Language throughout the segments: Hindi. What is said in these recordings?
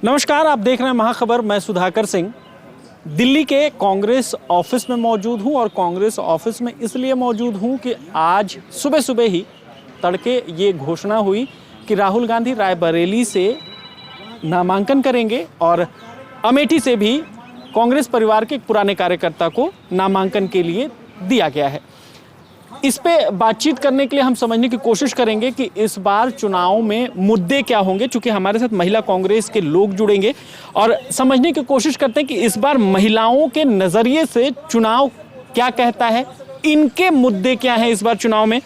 नमस्कार, आप देख रहे हैं महाखबर। मैं सुधाकर सिंह दिल्ली के कांग्रेस ऑफिस में मौजूद हूं और कांग्रेस ऑफिस में इसलिए मौजूद हूं कि आज सुबह सुबह ही तड़के ये घोषणा हुई कि राहुल गांधी रायबरेली से नामांकन करेंगे और अमेठी से भी कांग्रेस परिवार के एक पुराने कार्यकर्ता को नामांकन के लिए दिया गया है। इस पे बातचीत करने के लिए हम समझने की कोशिश करेंगे कि इस बार चुनाव में मुद्दे क्या होंगे, चूंकि हमारे साथ महिला कांग्रेस के लोग जुड़ेंगे और समझने की कोशिश करते हैं कि इस बार महिलाओं के नजरिए से चुनाव क्या कहता है, इनके मुद्दे क्या हैं इस बार चुनाव में।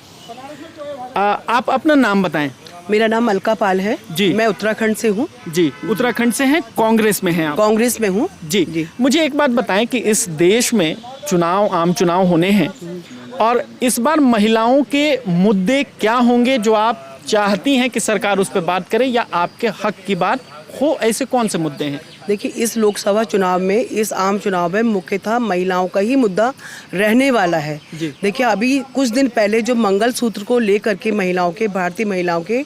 आप अपना नाम बताएं। मेरा नाम अलका पाल है जी। मैं उत्तराखंड से हूँ। जी, उत्तराखंड से हैं, कांग्रेस में हैं आप? कांग्रेस में हूँ जी। मुझे एक बात बताएं कि इस देश में आम चुनाव होने हैं और इस बार महिलाओं के मुद्दे क्या होंगे जो आप चाहती हैं कि सरकार उस पर बात करे या आपके हक की बात हो, ऐसे कौन से मुद्दे हैं? देखिए, इस लोकसभा चुनाव में, इस आम चुनाव में मुख्यतः महिलाओं का ही मुद्दा रहने वाला है। देखिए, अभी कुछ दिन पहले जो मंगलसूत्र को लेकर के भारतीय महिलाओं के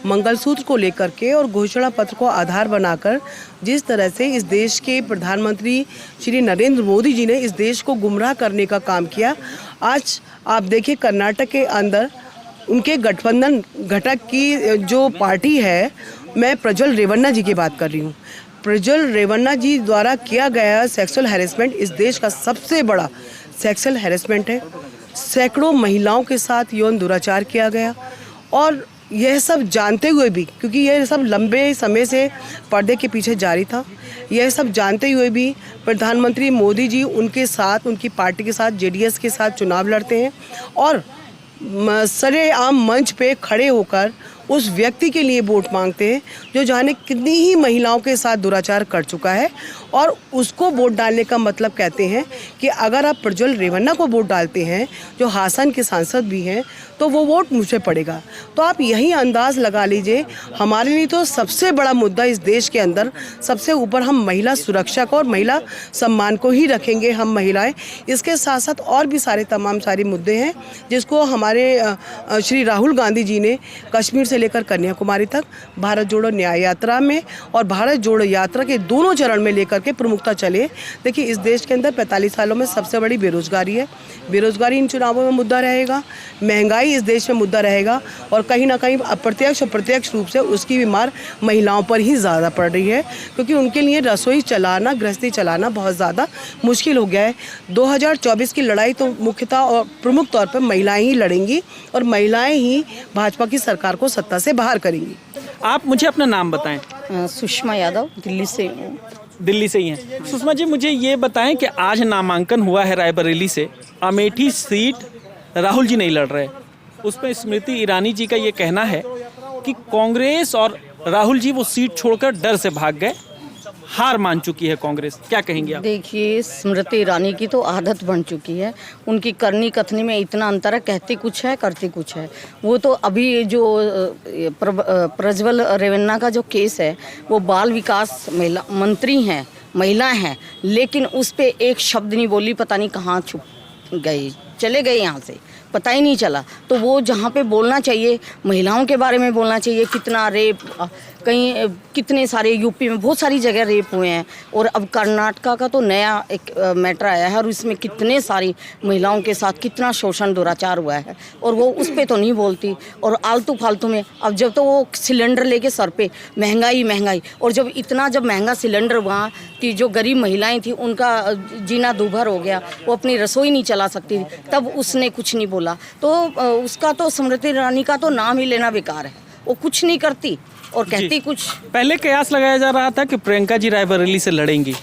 मंगलसूत्र को लेकर के और घोषणा पत्र को आधार बनाकर जिस तरह से इस देश के प्रधानमंत्री श्री नरेंद्र मोदी जी ने इस देश को गुमराह करने का काम किया। आज आप देखिए, कर्नाटक के अंदर उनके गठबंधन घटक की जो पार्टी है, मैं प्रज्वल रेवन्ना जी की बात कर रही हूँ। प्रज्वल रेवन्ना जी द्वारा किया गया सेक्सुअल हैरेसमेंट इस देश का सबसे बड़ा सेक्सुअल हैरेसमेंट है। सैकड़ों महिलाओं के साथ यौन दुराचार किया गया और यह सब जानते हुए भी, क्योंकि यह सब लंबे समय से पर्दे के पीछे जारी था, यह सब जानते हुए भी प्रधानमंत्री मोदी जी उनके साथ, उनकी पार्टी के साथ, जेडीएस के साथ चुनाव लड़ते हैं और सरेआम मंच पे खड़े होकर उस व्यक्ति के लिए वोट मांगते हैं जो जाने कितनी ही महिलाओं के साथ दुराचार कर चुका है, और उसको वोट डालने का मतलब कहते हैं कि अगर आप प्रज्वल रेवन्ना को वोट डालते हैं जो हासन के सांसद भी हैं, तो वो वोट मुझे पड़ेगा। तो आप यही अंदाज़ लगा लीजिए, हमारे लिए तो सबसे बड़ा मुद्दा इस देश के अंदर सबसे ऊपर हम महिला सुरक्षा को और महिला सम्मान को ही रखेंगे, हम महिलाएं। इसके साथ साथ और भी सारे मुद्दे हैं जिसको हमारे श्री राहुल गांधी जी ने कश्मीर से लेकर कन्याकुमारी तक भारत जोड़ो न्याय यात्रा में और भारत जोड़ो यात्रा के दोनों चरण में लेकर के प्रमुखता चले। देखिए, इस देश के अंदर 45 सालों में सबसे बड़ी बेरोजगारी है। बेरोजगारी इन चुनावों में मुद्दा रहेगा, महंगाई इस देश में मुद्दा रहेगा और कहीं ना कहीं अप्रत्यक्ष और प्रत्यक्ष रूप से उसकी भी मार महिलाओं पर ही ज़्यादा पड़ रही है, क्योंकि उनके लिए रसोई चलाना, गृहस्थी चलाना बहुत ज़्यादा मुश्किल हो गया है। 2024 की लड़ाई तो मुख्यतः और प्रमुख तौर पर महिलाएं ही लड़ेंगी और महिलाएं ही भाजपा की सरकार को सत्ता से बाहर करेंगी। आप मुझे अपना नाम बताएं। सुषमा यादव, दिल्ली से हूँ। दिल्ली से ही हैं। सुषमा जी, मुझे ये बताएं कि आज नामांकन हुआ है रायबरेली से, अमेठी सीट राहुल जी नहीं लड़ रहे, उस पर स्मृति ईरानी जी का ये कहना है कि कांग्रेस और राहुल जी वो सीट छोड़कर डर से भाग गए, हार मान चुकी है कांग्रेस। क्या कहेंगे आप? देखिए, स्मृति ईरानी की तो आदत बन चुकी है, उनकी करनी कथनी में इतना अंतर है, कहती कुछ है करती कुछ है। वो तो अभी जो प्रज्वल रेवन्ना का जो केस है, वो बाल विकास महिला मंत्री हैं, महिला हैं, लेकिन उस पे एक शब्द नहीं बोली, पता नहीं कहाँ छुप गई, चले गए यहाँ से, पता ही नहीं चला। तो वो जहाँ पे बोलना चाहिए, महिलाओं के बारे में बोलना चाहिए, कितना रेप, कहीं कितने सारे यूपी में बहुत सारी जगह रेप हुए हैं, और अब कर्नाटका का तो नया एक मैटर आया है और इसमें कितने सारी महिलाओं के साथ कितना शोषण दुराचार हुआ है, और वो उस पर तो नहीं बोलती। और आलतू फालतू में अब जब तो वो सिलेंडर लेके सर पे महंगाई, और जब महंगा सिलेंडर, वहाँ की जो गरीब महिलाएं थी उनका जीना दूभर हो गया, वो अपनी रसोई नहीं चला सकती थी, तब उसने कुछ नहीं बोला। तो उसका तो स्मृति ईरानी का तो नाम ही लेना बेकार है, वो कुछ नहीं करती और कहती कुछ। पहले कयास लगाया जा रहा था कि प्रियंका जी रायबरेली से लड़ेंगी,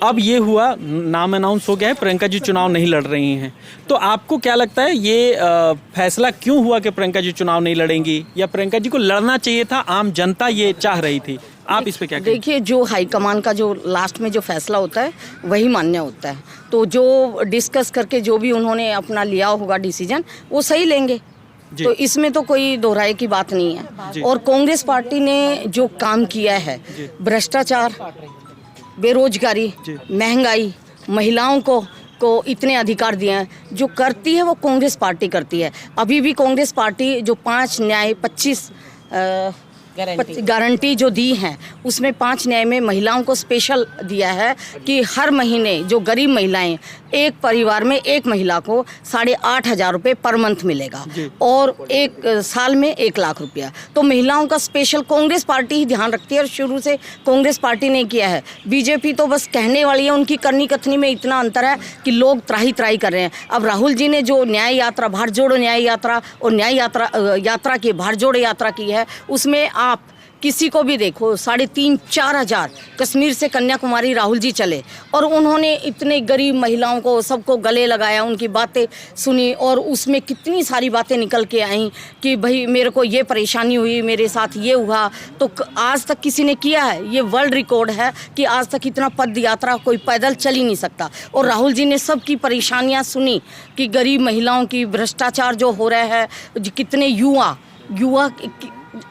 अब ये हुआ, नाम अनाउंस हो गया है, प्रियंका जी चुनाव नहीं लड़ रही हैं। तो आपको क्या लगता है ये फैसला क्यों हुआ कि प्रियंका जी चुनाव नहीं लड़ेंगी, या प्रियंका जी को लड़ना चाहिए था, आम जनता ये चाह रही थी? आप इस पे क्या कहेंगे? देखिए, जो हाईकमान का जो लास्ट में जो फैसला होता है वही मान्य होता है, तो जो डिस्कस करके जो भी उन्होंने अपना लिया होगा डिसीजन, वो सही लेंगे। तो इसमें तो कोई दोहराए की बात नहीं है। और कांग्रेस पार्टी ने जो काम किया है, भ्रष्टाचार, बेरोजगारी, महंगाई, महिलाओं को इतने अधिकार दिए हैं, जो करती है वो कांग्रेस पार्टी करती है। अभी भी कांग्रेस पार्टी जो 5 न्याय 25 गारंटी जो दी हैं उसमें 5 न्याय में महिलाओं को स्पेशल दिया है कि हर महीने जो गरीब महिलाएं, एक परिवार में एक महिला को 8,500 रुपये पर मंथ मिलेगा और एक साल में 1 लाख रुपया। तो महिलाओं का स्पेशल कांग्रेस पार्टी ही ध्यान रखती है और शुरू से कांग्रेस पार्टी ने किया है। बीजेपी तो बस कहने वाली है, उनकी करनी कथनी में इतना अंतर है कि लोग त्राही त्राही कर रहे हैं। अब राहुल जी ने जो न्याय यात्रा, भारत जोड़ो न्याय यात्रा और न्याय यात्रा की, भारत जोड़ो यात्रा की है, उसमें आप किसी को भी देखो 3,500-4 हज़ार कश्मीर से कन्याकुमारी राहुल जी चले और उन्होंने इतने गरीब महिलाओं को सबको गले लगाया, उनकी बातें सुनी और उसमें कितनी सारी बातें निकल के आई कि भाई मेरे को ये परेशानी हुई, मेरे साथ ये हुआ। तो आज तक किसी ने किया है, ये वर्ल्ड रिकॉर्ड है कि आज तक इतना पद यात्रा कोई पैदल चल ही नहीं सकता। और राहुल जी ने सबकी परेशानियाँ सुनी कि गरीब महिलाओं की भ्रष्टाचार जो हो रहा है, कितने युवा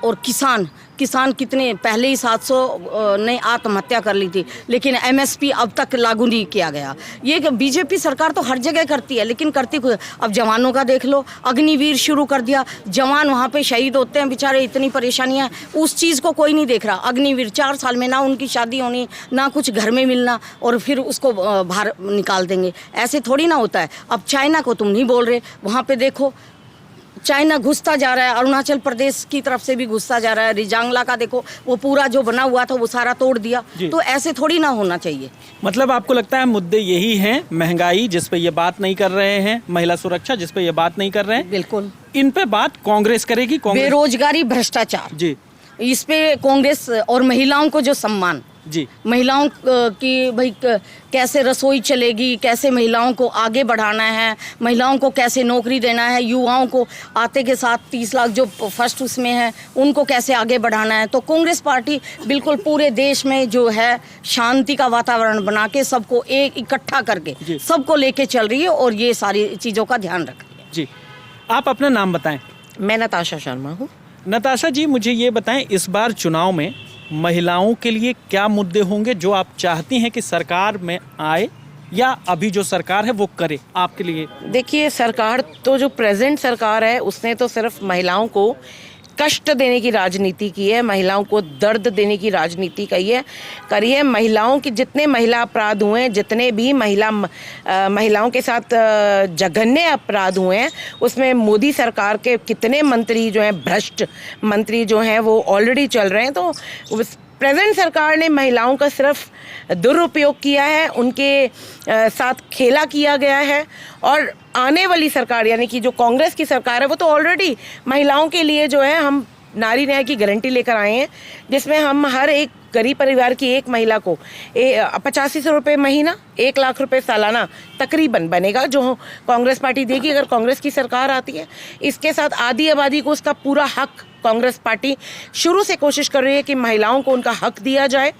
और किसान कितने, पहले ही 700 ने आत्महत्या कर ली थी, लेकिन एमएसपी अब तक लागू नहीं किया गया। ये बीजेपी सरकार तो हर जगह करती है, लेकिन करती कुछ। अब जवानों का देख लो, अग्निवीर शुरू कर दिया, जवान वहाँ पे शहीद होते हैं बेचारे, इतनी परेशानियाँ, उस चीज़ को कोई नहीं देख रहा। अग्निवीर 4 साल में ना उनकी शादी होनी, ना कुछ घर में मिलना और फिर उसको बाहर निकाल देंगे, ऐसे थोड़ी ना होता है। अब चाइना को तुम नहीं बोल रहे, वहाँ पे देखो चाइना घुसता जा रहा है, अरुणाचल प्रदेश की तरफ से भी घुसता जा रहा है। रिजांगला का देखो, वो पूरा जो बना हुआ था वो सारा तोड़ दिया। तो ऐसे थोड़ी ना होना चाहिए। मतलब आपको लगता है मुद्दे यही हैं, महंगाई जिस पे ये बात नहीं कर रहे हैं, महिला सुरक्षा जिस पे ये बात नहीं कर रहे हैं, बिल्कुल इन पे बात कांग्रेस करेगी। बेरोजगारी, भ्रष्टाचार जी, इस पे कांग्रेस और महिलाओं को जो सम्मान जी, महिलाओं की भाई कैसे रसोई चलेगी, कैसे महिलाओं को आगे बढ़ाना है, महिलाओं को कैसे नौकरी देना है, युवाओं को आते के साथ 30 लाख जो फर्स्ट उसमें है उनको कैसे आगे बढ़ाना है। तो कांग्रेस पार्टी बिल्कुल पूरे देश में जो है शांति का वातावरण बना के सबको एक इकट्ठा करके सबको लेके चल रही है और ये सारी चीज़ों का ध्यान रख रही है। जी, आप अपना नाम बताएं। मैं नताशा शर्मा हूँ। नताशा जी, मुझे ये बताएं, इस बार चुनाव में महिलाओं के लिए क्या मुद्दे होंगे जो आप चाहती हैं कि सरकार में आए या अभी जो सरकार है वो करे आपके लिए? देखिए, सरकार तो जो प्रेजेंट सरकार है उसने तो सिर्फ महिलाओं को कष्ट देने की राजनीति की है, महिलाओं को दर्द देने की राजनीति करी है। महिलाओं की जितने महिला अपराध हुए हैं, जितने भी महिलाओं के साथ जघन्य अपराध हुए हैं, उसमें मोदी सरकार के कितने मंत्री जो हैं, भ्रष्ट मंत्री जो हैं, वो ऑलरेडी चल रहे हैं। तो प्रेजेंट सरकार ने महिलाओं का सिर्फ दुरुपयोग किया है, उनके साथ खेला किया गया है। और आने वाली सरकार यानी कि जो कांग्रेस की सरकार है वो तो ऑलरेडी महिलाओं के लिए जो है, हम नारी न्याय की गारंटी लेकर आए हैं, जिसमें हम हर एक गरीब परिवार की एक महिला को 8500 रुपये महीना, 1 लाख रुपए सालाना तकरीबन बनेगा, जो कांग्रेस पार्टी देगी अगर कांग्रेस की सरकार आती है। इसके साथ आधी आबादी को उसका पूरा हक कांग्रेस पार्टी शुरू से कोशिश कर रही है कि महिलाओं को उनका हक दिया जाए।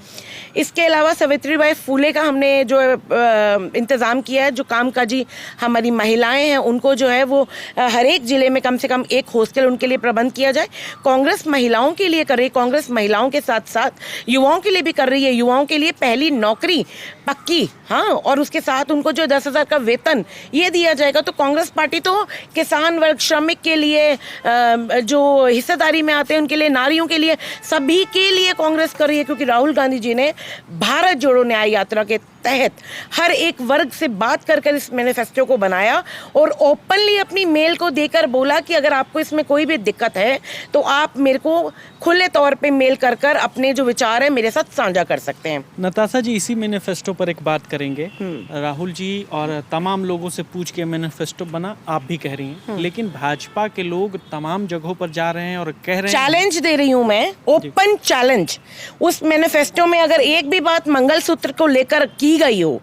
इसके अलावा सावित्रीबाई फुले का हमने जो इंतज़ाम किया है, जो कामकाजी हमारी महिलाएं हैं उनको जो है वो हर एक ज़िले में कम से कम एक हॉस्टल उनके लिए प्रबंध किया जाए। कांग्रेस महिलाओं के लिए कर रही है, कांग्रेस महिलाओं के साथ साथ युवाओं के लिए भी कर रही है। युवाओं के लिए पहली नौकरी पक्की, हाँ, और उसके साथ उनको जो 10,000 का वेतन ये दिया जाएगा। तो कांग्रेस पार्टी तो किसान वर्ग, श्रमिक के लिए, जो हिस्सेदारी में आते हैं उनके लिए, नारियों के लिए, सभी के लिए कांग्रेस कर रही है। क्योंकि राहुल गांधी जी ने भारत जोड़ो न्याय यात्रा के तहत हर एक वर्ग से बात कर इस मैनिफेस्टो को बनाया और ओपनली अपनी मेल को देकर बोला कि अगर आपको इसमें कोई भी दिक्कत है तो आप मेरे को खुले तौर पे मेल कर अपने जो विचार है मेरे साथ साझा कर सकते हैं। नताशा जी, इसी मैनिफेस्टो पर एक बात करेंगे। राहुल जी और तमाम लोगों से पूछ के मैनिफेस्टो बना, आप भी कह रही हैं, लेकिन भाजपा के लोग तमाम जगहों पर जा रहे हैं और कह रहे हैं, चैलेंज दे रही हूं मैं, ओपन चैलेंज। उस मैनिफेस्टो में अगर एक भी बात मंगलसूत्र को लेकर की गई हो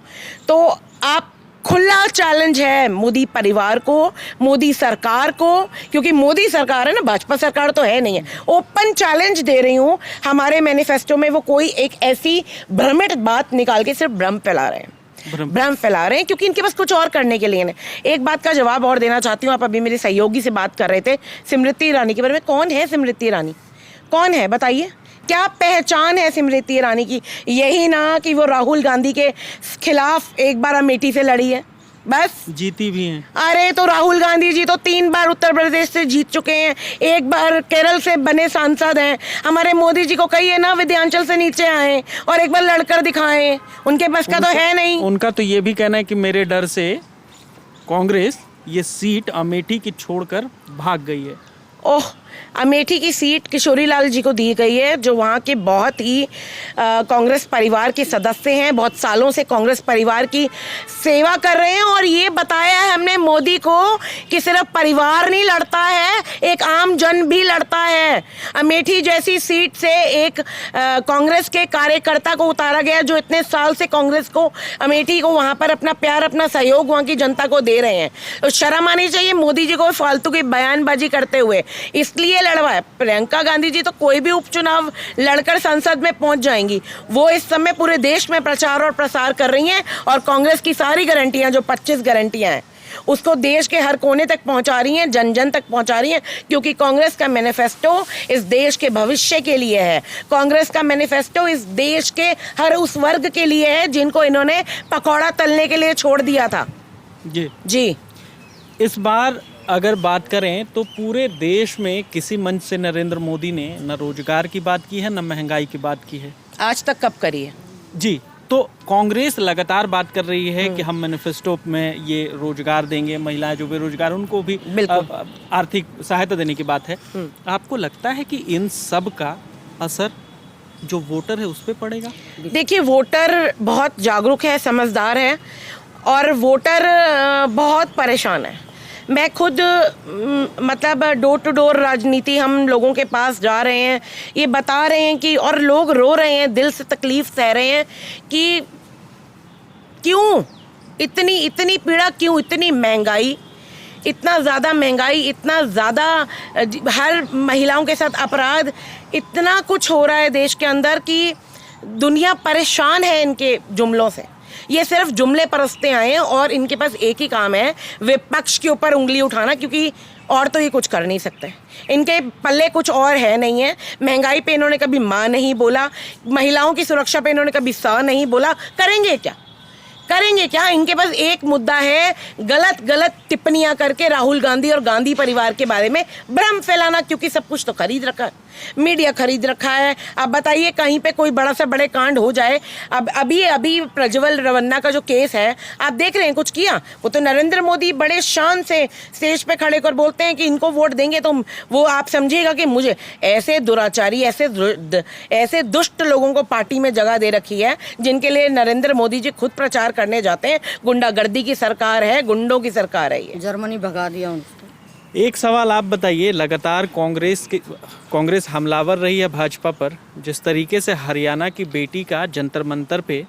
तो आप, खुला चैलेंज है मोदी परिवार को, मोदी सरकार को, क्योंकि मोदी सरकार है ना, भाजपा सरकार तो है नहीं है। ओपन चैलेंज दे रही हूं, हमारे मैनिफेस्टो में वो कोई एक ऐसी भ्रमित बात निकाल के सिर्फ भ्रम फैला रहे हैं, क्योंकि इनके पास कुछ और करने के लिए नहीं। एक बात का जवाब और देना चाहती हूँ। आप अभी मेरे सहयोगी से बात कर रहे थे स्मृति ईरानी के बारे में। कौन है स्मृति ईरानी? कौन है बताइए? क्या पहचान है स्मृति ईरानी की? यही ना कि वो राहुल गांधी के खिलाफ एक बार अमेठी से लड़ी है, बस। जीती भी हैं। अरे तो राहुल गांधी जी तो 3 बार उत्तर प्रदेश से जीत चुके हैं, 1 बार केरल से बने सांसद हैं। हमारे मोदी जी को कहिए ना विंध्याचल से नीचे आए और एक बार लड़कर दिखाएं, उनके बस का तो है नहीं। उनका तो ये भी कहना है कि मेरे डर से कांग्रेस ये सीट अमेठी की छोड़कर भाग गई है। ओह, अमेठी की सीट किशोरी लाल जी को दी गई है, जो वहाँ के बहुत ही कांग्रेस परिवार के सदस्य हैं, बहुत सालों से कांग्रेस परिवार की सेवा कर रहे हैं। और ये बताया है हमने मोदी को कि सिर्फ परिवार नहीं लड़ता है, एक आम जन भी लड़ता है। अमेठी जैसी सीट से एक कांग्रेस के कार्यकर्ता को उतारा गया, जो इतने साल से कांग्रेस को, अमेठी को वहाँ पर अपना प्यार, अपना सहयोग वहाँ की जनता को दे रहे हैं। तो शर्म आनी चाहिए मोदी जी को फालतू की बयानबाजी करते हुए। इसलिए लड़वा है। प्रियंका गांधी जी तो कोई भी उपचुनाव लड़कर संसद में पहुंच जाएंगी। वो इस समय पूरे देश में प्रचार और प्रसार कर रही हैं और कांग्रेस की सारी गारंटियां, जो 25 गारंटियां हैं, उसको देश के हर कोने तक पहुंचा रही हैं, जन जन तक पहुंचा रही हैं। क्योंकि कांग्रेस का मैनिफेस्टो इस देश के भविष्य के लिए है। कांग्रेस का मैनिफेस्टो इस देश के हर उस वर्ग के लिए है जिनको इन्होंने पकौड़ा तलने के लिए छोड़ दिया था। जी। इस बार अगर बात करें तो पूरे देश में किसी मंच से नरेंद्र मोदी ने न रोजगार की बात की है, न महंगाई की बात की है। आज तक कब करी है? जी। तो कांग्रेस लगातार बात कर रही है कि हम मैनिफेस्टो में ये रोजगार देंगे, महिलाएं जो बेरोजगार उनको भी आर्थिक सहायता देने की बात है। आपको लगता है कि इन सब का असर जो वोटर है उस पर पड़ेगा? देखिए, वोटर बहुत जागरूक है, समझदार है और वोटर बहुत परेशान है। मैं खुद मतलब डोर टू डोर राजनीति, हम लोगों के पास जा रहे हैं, ये बता रहे हैं कि, और लोग रो रहे हैं, दिल से तकलीफ सह रहे हैं कि क्यों इतनी पीड़ा, क्यों इतनी महंगाई, इतना ज़्यादा महंगाई, इतना ज़्यादा हर महिलाओं के साथ अपराध, इतना कुछ हो रहा है देश के अंदर कि दुनिया परेशान है इनके जुमलों से। ये सिर्फ जुमले परसते आए हैं और इनके पास एक ही काम है, विपक्ष के ऊपर उंगली उठाना, क्योंकि और तो ये कुछ कर नहीं सकते। इनके पल्ले कुछ और है नहीं है। महंगाई पे इन्होंने कभी माँ नहीं बोला, महिलाओं की सुरक्षा पे इन्होंने कभी सा नहीं बोला। करेंगे क्या? इनके पास एक मुद्दा है, गलत टिप्पणियां करके राहुल गांधी और गांधी परिवार के बारे में भ्रम फैलाना, क्योंकि सब कुछ तो खरीद रखा है, मीडिया खरीद रखा है। अब बताइए, कहीं पे कोई बड़ा से बड़े कांड हो जाए, अब अभी प्रज्वल रेवन्ना का जो केस है, आप देख रहे हैं कुछ किया? वो तो नरेंद्र मोदी बड़े शान से स्टेज पे खड़े कर बोलते हैं कि इनको वोट देंगे तो वो आप समझिएगा कि मुझे ऐसे दुराचारी, ऐसे दुष्ट लोगों को पार्टी में जगह दे रखी है, जिनके लिए नरेंद्र मोदी जी खुद प्रचार करने जाते हैं। गुंडागर्दी की सरकार है, गुंडों की सरकार है ये। जर्मनी भगा दिया उनको। एक सवाल आप बताइए, लगातार कांग्रेस हमलावर रही है भाजपा पर। जिस तरीके से हरियाणा की बेटी का जंतर मंतर पे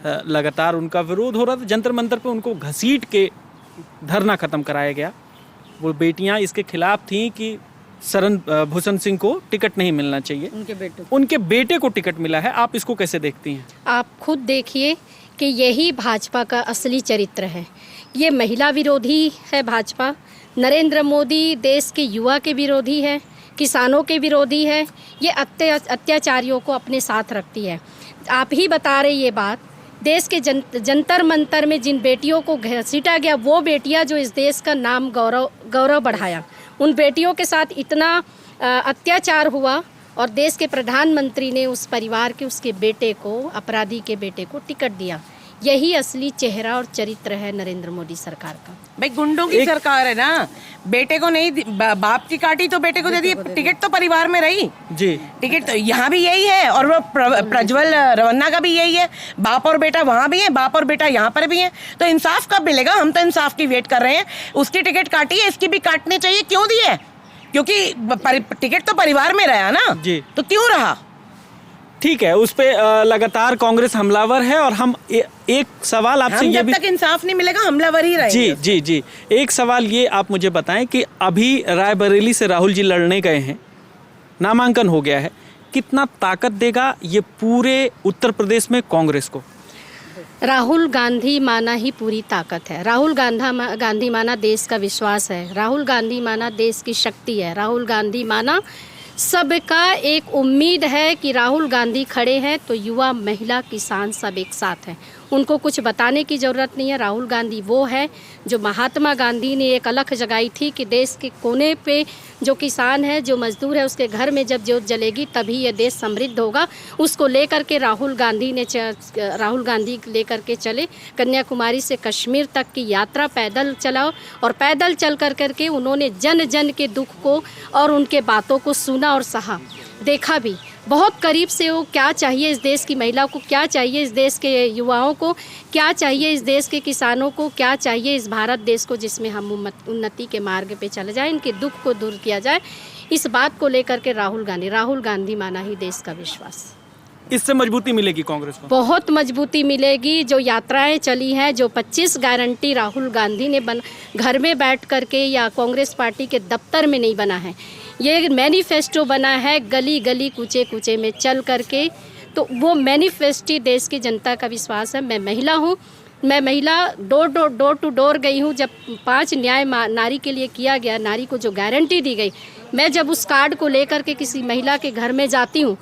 लगातार उनका विरोध हो रहा था, जंतर मंतर पे उनको घसीट के धरना खत्म कराया गया। वो बेटियां इसके खिलाफ थीं कि शरण भूषण सिंह को टिकट नहीं मिलना चाहिए, उनके बेटे को टिकट मिला है। आप इसको कैसे देखती हैं? आप खुद देखिए कि यही भाजपा का असली चरित्र है। ये महिला विरोधी है भाजपा। नरेंद्र मोदी देश के युवा के विरोधी है, किसानों के विरोधी है। ये अत्याचारियों को अपने साथ रखती है। आप ही बता रहे ये बात, देश के जंतर मंतर में जिन बेटियों को घसीटा गया, वो बेटियां जो इस देश का नाम गौरव बढ़ाया, उन बेटियों के साथ इतना अत्याचार हुआ और देश के प्रधानमंत्री ने उस परिवार के, उसके बेटे को, अपराधी के बेटे को टिकट दिया। यही असली चेहरा और चरित्र है नरेंद्र मोदी सरकार का। भाई, गुंडों की सरकार है ना। बेटे को नहीं, बाप की काटी तो बेटे को दे दी। टिकट तो परिवार में रही जी। टिकट तो यहाँ भी यही है और वो प्रज्वल रेवन्ना का भी यही है। बाप और बेटा वहाँ भी है, बाप और बेटा यहाँ पर भी है। तो इंसाफ कब मिलेगा? हम तो इंसाफ की वेट कर रहे हैं। उसकी टिकट काटी है, इसकी भी काटनी चाहिए। क्यों दी है? क्योंकि टिकट तो परिवार में रहा ना जी। तो क्यों रहा? ठीक है, उस पे लगातार कांग्रेस हमलावर है। और हम एक सवाल आपसे ये भी, जब तक इंसाफ नहीं मिलेगा हमलावर ही रहेंगे। जी। एक सवाल ये आप मुझे बताएं कि अभी रायबरेली से राहुल जी लड़ने गए हैं, नामांकन हो गया है, कितना ताकत देगा ये पूरे उत्तर प्रदेश में कांग्रेस को? राहुल गांधी माना ही पूरी ताकत है। राहुल गांधी माना देश का विश्वास है। राहुल गांधी माना देश की शक्ति है। राहुल गांधी माना सबका एक उम्मीद है कि राहुल गांधी खड़े हैं तो युवा, महिला, किसान सब एक साथ हैं। उनको कुछ बताने की ज़रूरत नहीं है। राहुल गांधी वो है जो महात्मा गांधी ने एक अलख जगाई थी कि देश के कोने पे जो किसान है, जो मजदूर है, उसके घर में जब ज्योत जलेगी तभी ये देश समृद्ध होगा। उसको लेकर के राहुल गांधी लेकर के चले। कन्याकुमारी से कश्मीर तक की यात्रा पैदल चलाओ और पैदल चल करके उन्होंने जन जन के दुख को और उनके बातों को सुना और सहा, देखा भी बहुत करीब से। वो क्या चाहिए इस देश की महिला को, क्या चाहिए इस देश के युवाओं को, क्या चाहिए इस देश के किसानों को, क्या चाहिए इस भारत देश को जिसमें हम उन्नति के मार्ग पे चले जाएं, इनके दुख को दूर किया जाए। इस बात को लेकर के राहुल गांधी माना ही देश का विश्वास। इससे मजबूती मिलेगी कांग्रेस को, बहुत मजबूती मिलेगी। जो यात्राएं चली हैं, जो 25 गारंटी राहुल गांधी ने घर में बैठ करके या कांग्रेस पार्टी के दफ्तर में नहीं बना है, ये मैनिफेस्टो बना है गली गली कूचे कूचे में चल करके। तो वो मैनिफेस्टो देश की जनता का विश्वास है। मैं महिला हूँ, मैं महिला डोर टू डोर गई हूँ। जब 5 न्याय नारी के लिए किया गया, नारी को जो गारंटी दी गई, मैं जब उस कार्ड को लेकर के किसी महिला के घर में जाती हूँ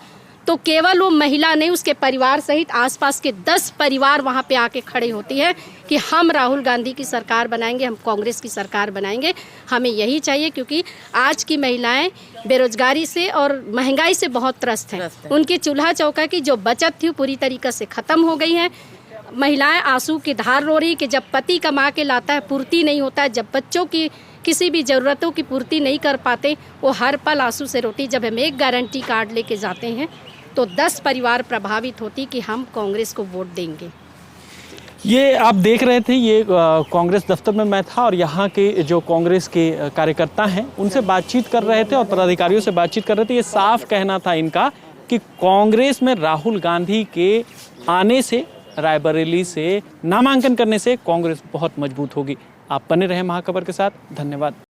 तो केवल वो महिला नहीं, उसके परिवार सहित आसपास के 10 परिवार वहाँ पे आके खड़े होती है कि हम राहुल गांधी की सरकार बनाएंगे, हम कांग्रेस की सरकार बनाएंगे। हमें यही चाहिए, क्योंकि आज की महिलाएं बेरोजगारी से और महंगाई से बहुत त्रस्त हैं। उनकी चूल्हा चौका की जो बचत थी पूरी तरीके से ख़त्म हो गई है। महिलाएं आंसू की धार रो रही कि जब पति कमा के लाता है पूर्ति नहीं होता है, जब बच्चों की किसी भी ज़रूरतों की पूर्ति नहीं कर पाते, वो हर पल आंसू से रोती। जब हम एक गारंटी कार्ड लेके जाते हैं तो 10 परिवार प्रभावित होती कि हम कांग्रेस को वोट देंगे। ये आप देख रहे थे, ये कांग्रेस दफ्तर में मैं था और यहाँ के जो कांग्रेस के कार्यकर्ता हैं उनसे बातचीत कर रहे थे और पदाधिकारियों से बातचीत कर रहे थे। ये साफ कहना था इनका कि कांग्रेस में राहुल गांधी के आने से, रायबरेली से नामांकन करने से कांग्रेस बहुत मजबूत होगी। आप बने रहे महाखबर के साथ। धन्यवाद।